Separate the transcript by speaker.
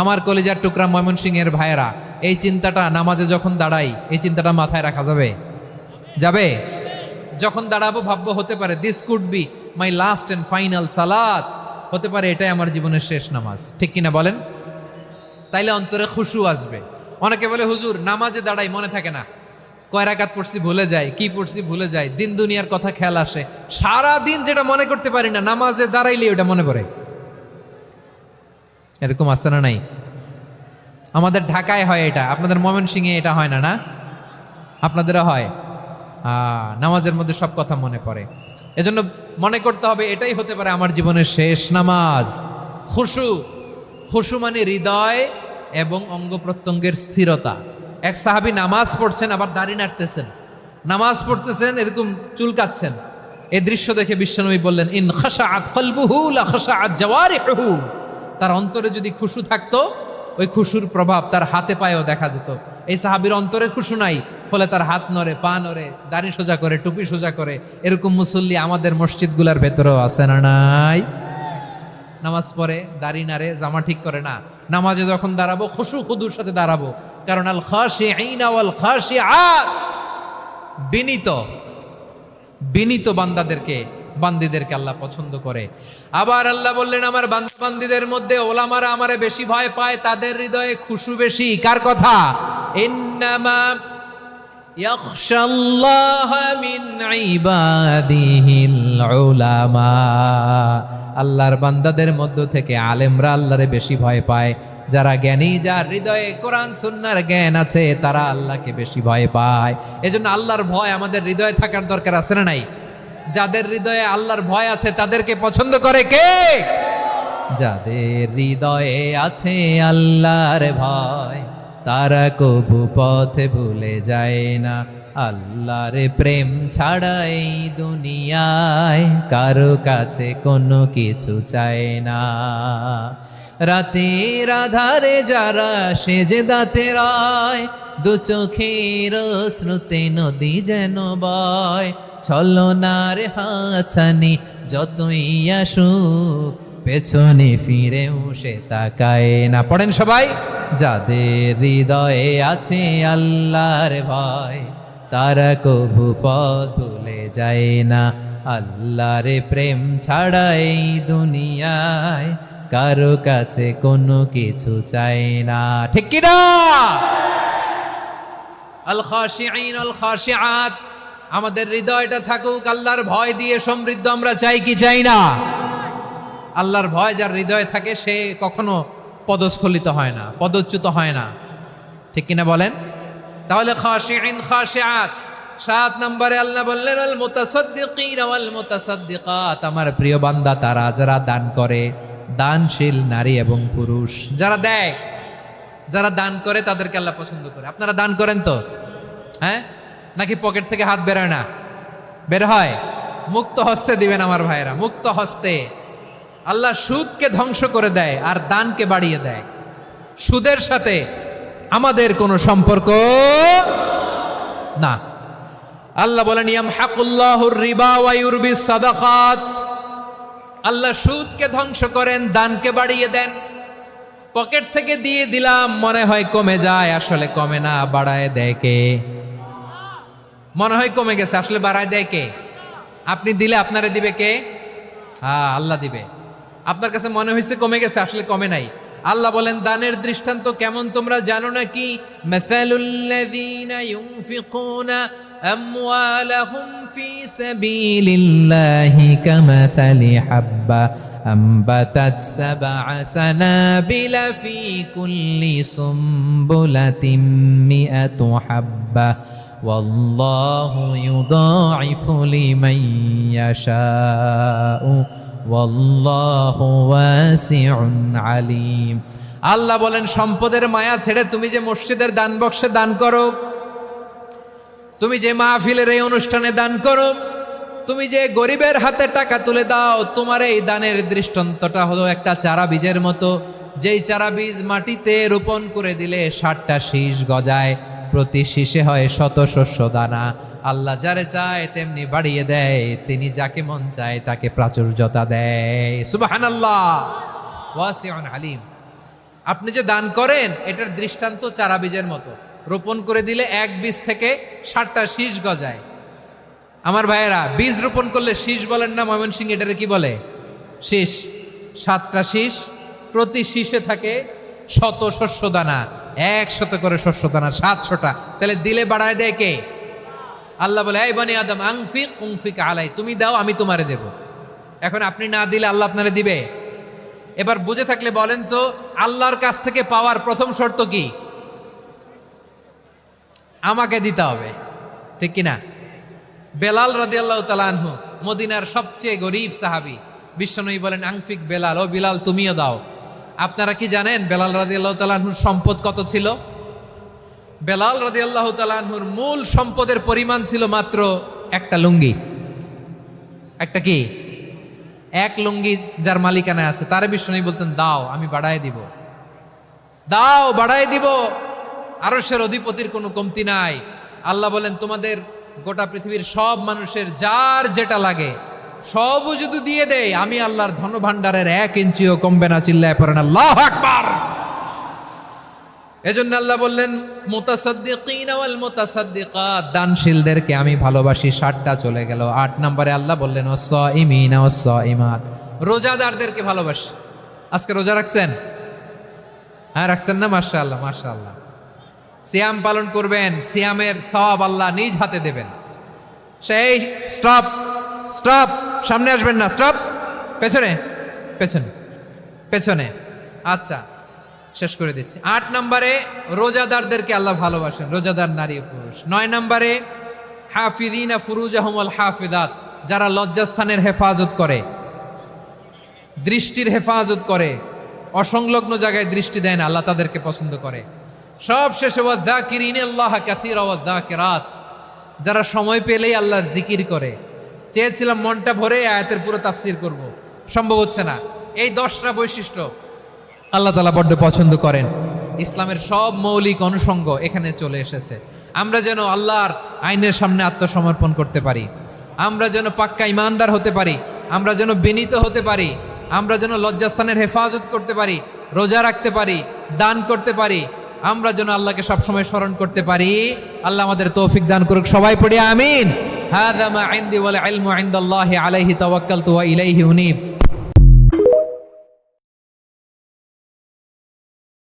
Speaker 1: আমার কলিজার টুকরা ময়মনসিংহের ভাইয়েরা, এই চিন্তাটা নামাজে যখন দাঁড়াই, এই চিন্তাটা মাথায় রাখা যাবে? যাবে? যখন দাঁড়াবো ভাববো হতে পারে this could be my last and final সালাত, হতে পারে এটাই আমার জীবনের শেষ নামাজ, ঠিক কিনা বলেন? তাইলে অন্তরে খুশু আসবে। অনেকে বলে হুজুর নামাজে দাঁড়াই মনে থাকে না, কয় রাকাত পড়ছি ভুলে যায়, কি পড়ছি ভুলে যায়, দিন দুনিয়ার কথা খেয়াল আসে, সারা দিন যেটা মনে করতে পারি না নামাজে দাঁড়াইলে ওটা মনে পড়ে। এরকম আছে না নাই? আমাদের ঢাকায় হয় এটা, আপনাদের ময়মনসিংহে এটা হয় না? না আপনাদেরও হয়? নামাজের মধ্যে সব কথা মনে পড়ে। এজন্য মনে করতে হবে এটাই হতে পারে আমার জীবনের শেষ নামাজ। খুশু, খুশু মানে হৃদয় এবং অঙ্গ প্রত্যঙ্গের স্থিরতা। এক সাহাবী নামাজ পড়ছেন আবার দাড়ি নাড়তেছেন, নামাজ পড়তেছেন এরকম চুলকাচ্ছেন। এই দৃশ্য দেখে বিশ্বনবী বললেন, ইন খাশাআত কলবুহু লা খাশাআত জাওয়ারিহু। তার অন্তরে যদি খুশু থাকতো, ওই খুশুর প্রভাব তার হাতে পায়েও দেখা যেত। এই সাহাবীর অন্তরে খুশু নাই, ফলে তার হাত নড়ে, পা নড়ে, দাড়ি সোজা করে, টুপি সোজা করে। এরকম মুসল্লি আমাদের মসজিদগুলোর ভেতরেও আছে না নাই? নামাজ পড়ে, দাড়ি নাড়ে, জামা ঠিক করে না, নামাজে যখন দাঁড়াবো খুশু খুদুর সাথে দাঁড়াবো। কারণ আল খাশিঈনা ওয়াল খাশিআত, বিনীত বিনীত বান্দিদেরকে আল্লাহ পছন্দ করে। আবার আল্লাহ বললেন, আমার বান্দিদের মধ্যে ওলামারা আমারে বেশি ভয় পায়, তাদের হৃদয়ে খুশু বেশি। কার কথা? ইন্নামা ইয়াখশাল্লাহ মিন ইবাদিহিল উলামা। আল্লাহর বান্দাদের মধ্য থেকে আলেমরা আল্লাহরে বেশি ভয় পায়। যারা জ্ঞানী, যার হৃদয়ে কোরআন সুন্নাহর জ্ঞান আছে, তারা আল্লাহকে বেশি ভয় পায়। এজন্য আল্লাহর ভয় আমাদের হৃদয়ে থাকার দরকার আছে না নাই? যাদের হৃদয়ে আল্লাহর ভয় আছে তাদেরকে পছন্দ করে কে? যাদের হৃদয়ে আছে আল্লাহর ভয়, তারা কবু পথে ভুলে যায় না। আল্লাহর প্রেম ছাড়া এই দুনিয়ায় কারো কাছে কোনো কিছু চায় না। রাতের আধারে যারা সেজদাতে রয়, দু চোখের শ্রুতে নদী যেন বয়। ছলনার হাতছানি যতই আসুক, পেছনে ফিরেও সে তাকায় না। পড়েন সবাই। যাদের হৃদয়ে আছে আল্লাহর ভয়, তারা কবু পথ ভুলে যায় না। আল্লাহর প্রেম ছাড়া এই দুনিয়ায় কারো কাছে কোনো কিছু চায় না, ঠিক কি না? আল খাশিঈন আল খাশিআত, আমাদের হৃদয়টা থাকুক আল্লাহর ভয় দিয়ে সমৃদ্ধ। আমরা চাই কি চাই না? আল্লাহর ভয় যার হৃদয়ে থাকে সে কখনো পদস্খলিত হয় না, পদচ্যুত হয় না, ঠিক কিনা বলেন? তাহলে খাশিঈন খাশিআত। 7 নম্বরে আল্লাহ বললেন, আল মুতাসাদ্দিকিনা ওয়াল মুতাসাদ্দিকাত, আমার প্রিয় বান্দা তারা যারা দান করে, দানশীল নারী এবং পুরুষ যারা দেয়, যারা দান করে তাদেরকে আল্লাহ পছন্দ করে। আপনারা দান করেন তো? হ্যাঁ, নাকি পকেট থেকে হাত বেরোয় না? বের হয়। মুক্ত হস্তে দিবেন আমার ভাইরা, মুক্ত হস্তে। আল্লাহ সুদকে ধ্বংস করে দেয় আর দানকে বাড়িয়ে দেয়। সুদের সাথে আমাদের কোনো সম্পর্ক না। আল্লাহ বলেন, ইয়ামহাকুল্লাহুর রিবা ওয়া ইউরবিস সাদাকাত। আল্লাহ সুদকে ধ্বংস করেন, দানকে বাড়িয়ে দেন। পকেট থেকে দিয়ে দিলাম, মনে হয় কমে যায়, আসলে কমে না, বাড়ায় দেয় কে? মনে হয় কমে গেছে, আসলে বাড়ায় দেয় কে? আপনি দিলে আপনারে দিবে কে? আল্লাহ দিবে। আপনার কাছে মনে হয়েছে কমে গেছে, আসলে কমে নাই। আল্লাহ বলেন, দানের দৃষ্টান্ত কেমন তোমরা জানো নাকি? মাসালুল্লাযীনা ইউনফিকুনা আমওয়ালাহুম ফি সাবিলিল্লাহি কামাসালি হাব্বা আম্বাতাত সাবআ সানাবিলা ফি কুল্লি সুমবুলাতিন মিআতু হাব্বা ওয়াল্লাহু ইউদাঈফু লিমান ইয়াশাউ ওয়াল্লাহু ওয়াসিউন আলিম। আল্লাহ বলেন, সম্পদের মায়া ছেড়ে তুমি যে মসজিদের দান বক্সে দান করো, তুমি যে মাহফিলের এই অনুষ্ঠানে দান করো, তুমি যে গরিবের হাতে টাকা তুলে দাও, তোমার এই দানের দৃষ্টান্তটা হলো একটা চারা বীজের মতো। যেই চারা বীজ মাটিতে রোপণ করে দিলে 60টা শীষ গজায়, প্রতি শীষে হয় শত শস্য দানা। আল্লাহ যারে চায় তেমনি বাড়িয়ে দেয়, তিনি যাকে মন চায় তাকে প্রাচুর্যতা দেয়। সুবহানাল্লাহ, ওয়াসিউন আলিম। আপনি যে দান করেন এটার দৃষ্টান্ত চারা বীজের মতো, রোপণ করে দিলে এক বীজ থেকে 60টা শীষ গজায়। আমার ভাইয়েরা, বীজ রোপণ করলে শীষ বলেন না ময়মনসিংহ, এটারে কি বলে? শীষ। 7টা শীষ, প্রতি শীষে থাকে 100 শস্য দানা, 100 করে শস্য দানা, 700টা। তাহলে দিলে বাড়ায় দেয় কে? আল্লাহ বলে, এই বনি আদম আনফিক উনফিক আলাই, তুমি দাও আমি তোমারে দেব। এখন আপনি না দিলে আল্লাহ আপনারে দিবে? এবার বুঝে থাকলে বলেন তো, আল্লাহর কাছ থেকে পাওয়ার প্রথম শর্ত কি? আমাকে দিতে হবে, ঠিক কিনা? বেলাল রাদিয়াল্লাহু তাআলা আনহু, মদিনার সবচেয়ে গরীব সাহাবী, বিশ্বনবী বলেন আনফিক বেলাল, ও বিলাল তুমিও দাও। আপনারা কি জানেন বেলাল রাদিয়াল্লাহু তাআলা আনহুর সম্পদ কত ছিল? বেলাল রাদিয়াল্লাহু তাআলা আনহুর মূল সম্পদের পরিমাণ ছিল মাত্র একটা লুঙ্গি। একটা কি? এক লুঙ্গি যার মালিকানায় আছে, তারে বিশ্বনবী বলতেন দাও আমি বাড়ায় দিব, দাও বাড়ায় দিব। আরশের অধিপতির কোনো কমতি নাই। আল্লাহ বলেন, তোমাদের গোটা পৃথিবীর সব মানুষের যার যেটা লাগে সবও যদি দিয়ে দেয়, আমি আল্লাহর ধন ভাণ্ডারের 1 ইঞ্চিও কমবে না। চিল্লায় পড়েন আল্লাহু আকবার। এজন্য আল্লাহ বললেন, মুতাসাদ্দিকিনা ওয়াল মুতাসাদ্দিকাত, দানশীলদেরকে আমি ভালোবাসি। 7টা চলে গেল। 8 নম্বরে আল্লাহ বললেন, ওয়াস-সাইমিনা ওয়াস-সাইমাত, রোজাদারদেরকে ভালোবাসি। আজকে রোজা রাখছেন? হ্যাঁ রাখছেন না? মাশাআল্লাহ মাশাআল্লাহ। সিয়াম পালন করবেন, সিয়ামের সওয়াব আল্লাহ নিজ হাতে দেবেন। সেই স্টপ স্টপ, সামনে আসবেন না, স্টপ, পেছনে পেছনে পেছনে। আচ্ছা শেষ করে দিচ্ছি। 8 নম্বরে রোজাদারদেরকে আল্লাহ ভালোবাসেন, রোজাদার নারী ও পুরুষ। 9 নম্বরে হাফিযিনা ফুরুজাহুম ওয়াল হাফিযাত, যারা লজ্জাস্থানের হেফাজত করে, দৃষ্টির হেফাজত করে, অসংলগ্ন জায়গায় দৃষ্টি দেয় না, আল্লাহ তাদেরকে পছন্দ করে। সব শেষে ওয়াযাকিরিনাল্লাহ কাসীরা ওয়াযাকিরাত, যারা সময় পেলেই আল্লাহর জিকির করে। চেয়েছিলাম মনটা ভরে আয়াতের পুরো তাফসীর করব, সম্ভব হচ্ছে না। এই 10টা বৈশিষ্ট্য আল্লাহ তাআলা বড্ড পছন্দ করেন। ইসলামের সব মৌলিক অনুষঙ্গ এখানে চলে এসেছে। আমরা যেন আল্লাহর আইনের সামনে আত্মসমর্পণ করতে পারি, আমরা যেন পাক্কা ইমানদার হতে পারি, আমরা যেন বিনীত হতে পারি, আমরা যেন লজ্জাস্থানের হেফাজত করতে পারি, রোজা রাখতে পারি, দান করতে পারি, আমরা যেন আল্লাহকে সবসময় স্মরণ করতে পারি। আল্লাহ আমাদের তৌফিক দান করুক। সবাই পড়ি আমিন। হাযা মা ইনদি ওয়াল ইলমু ইনদাল্লাহি আলাইহি তাওয়াক্কালতু ওয়া ইলাইহি উনীব।